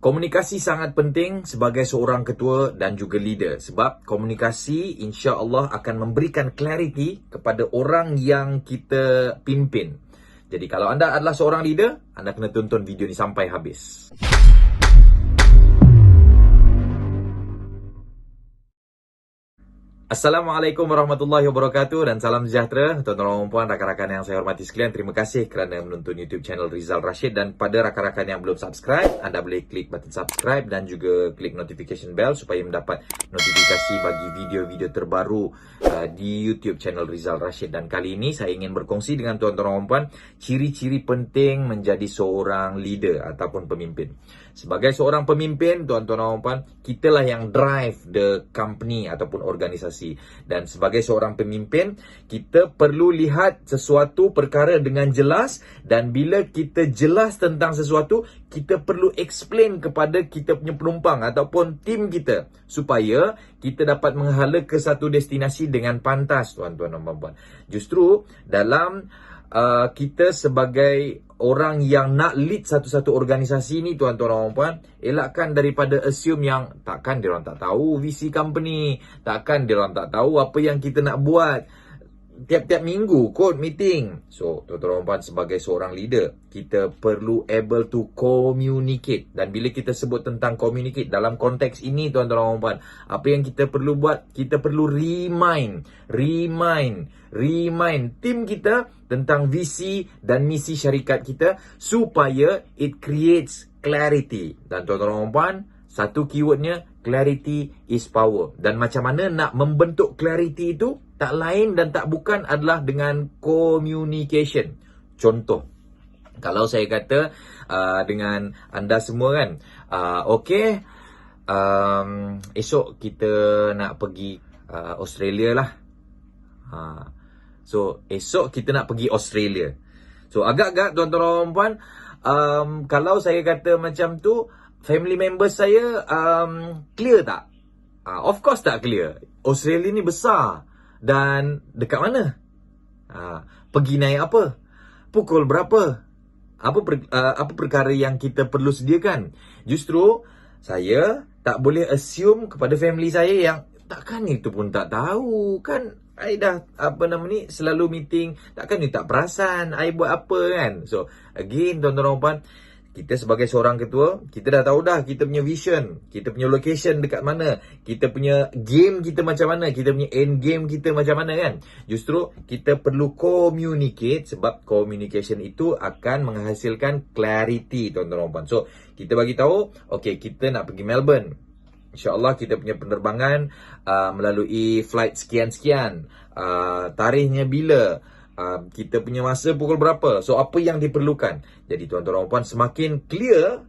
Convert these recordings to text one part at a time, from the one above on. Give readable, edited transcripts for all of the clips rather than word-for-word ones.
Komunikasi sangat penting sebagai seorang ketua dan juga leader. Sebab komunikasi insya-Allah akan memberikan clarity kepada orang yang kita pimpin. Jadi kalau anda adalah seorang leader, anda kena tonton video ni sampai habis. Assalamualaikum warahmatullahi wabarakatuh dan salam sejahtera tuan-tuan dan puan, rakan-rakan yang saya hormati sekalian. Terima kasih kerana menonton YouTube channel Rizal Rashid, dan pada rakan-rakan yang belum subscribe, anda boleh klik button subscribe dan juga klik notification bell supaya mendapat notifikasi bagi video-video terbaru di YouTube channel Rizal Rashid. Dan kali ini saya ingin berkongsi dengan tuan-tuan dan puan ciri-ciri penting menjadi seorang leader ataupun pemimpin. Sebagai seorang pemimpin, tuan-tuan dan puan, kitalah yang drive the company ataupun organisasi. Dan sebagai seorang pemimpin, kita perlu lihat sesuatu perkara dengan jelas, dan bila kita jelas tentang sesuatu, kita perlu explain kepada kita punya penumpang ataupun tim kita supaya kita dapat menghala ke satu destinasi dengan pantas, tuan-tuan dan puan. Justru dalam kita sebagai orang yang nak lead satu-satu organisasi ni, tuan-tuan dan puan, elakkan daripada assume yang takkan diorang tak tahu visi company, takkan diorang tak tahu apa yang kita nak buat. Tiap-tiap minggu kot meeting. So, tuan-tuan dan puan, sebagai seorang leader, kita perlu able to communicate. Dan bila kita sebut tentang communicate dalam konteks ini, tuan-tuan dan puan, apa yang kita perlu buat? Kita perlu remind tim kita tentang visi dan misi syarikat kita supaya it creates clarity. Dan tuan-tuan dan puan, satu keywordnya, clarity is power. Dan macam mana nak membentuk clarity itu? Tak lain dan tak bukan adalah dengan communication. Contoh, kalau saya kata dengan anda semua kan, okey, esok kita nak pergi Australia lah. So, esok kita nak pergi Australia. So, agak-agak tuan-tuan dan puan, kalau saya kata macam tu, family members saya clear tak? Of course tak clear. Australia ni besar. Dan dekat mana? Pergi naik apa? Pukul berapa? Apa perkara yang kita perlu sediakan? Justru saya tak boleh assume kepada family saya yang takkan itu pun tak tahu. Kan I dah selalu meeting, takkan ni tak perasan I buat apa kan. So again, tuan-tuan dan puan, kita sebagai seorang ketua, kita dah tahu dah kita punya vision, kita punya location dekat mana, kita punya game kita macam mana, kita punya end game kita macam mana kan. Justru kita perlu communicate, sebab communication itu akan menghasilkan clarity, tuan-tuan dan puan. So kita bagi tahu, okay, kita nak pergi Melbourne. InsyaAllah kita punya penerbangan melalui flight sekian-sekian, tarikhnya bila, kita punya masa pukul berapa. So apa yang diperlukan. Jadi tuan-tuan dan puan, semakin clear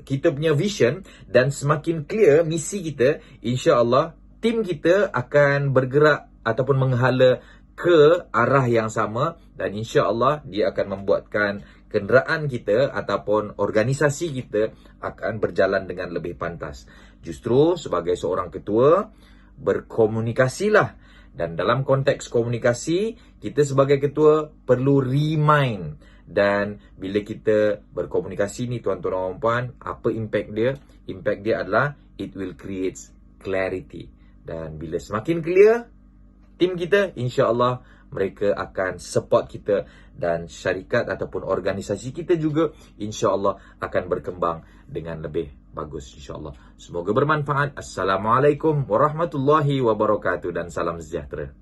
kita punya vision dan semakin clear misi kita, insya-Allah tim kita akan bergerak ataupun menghala ke arah yang sama, dan insya-Allah dia akan membuatkan kenderaan kita ataupun organisasi kita akan berjalan dengan lebih pantas. Justru sebagai seorang ketua, berkomunikasilah. Dan dalam konteks komunikasi, kita sebagai ketua perlu remind. Dan bila kita berkomunikasi ni, tuan-tuan dan puan, apa impact dia? Impact dia adalah it will create clarity. Dan bila semakin clear tim kita, insya-Allah mereka akan support kita, dan syarikat ataupun organisasi kita juga insya-Allah akan berkembang dengan lebih bagus, insya-Allah. Semoga bermanfaat. Assalamualaikum warahmatullahi wabarakatuh dan salam sejahtera.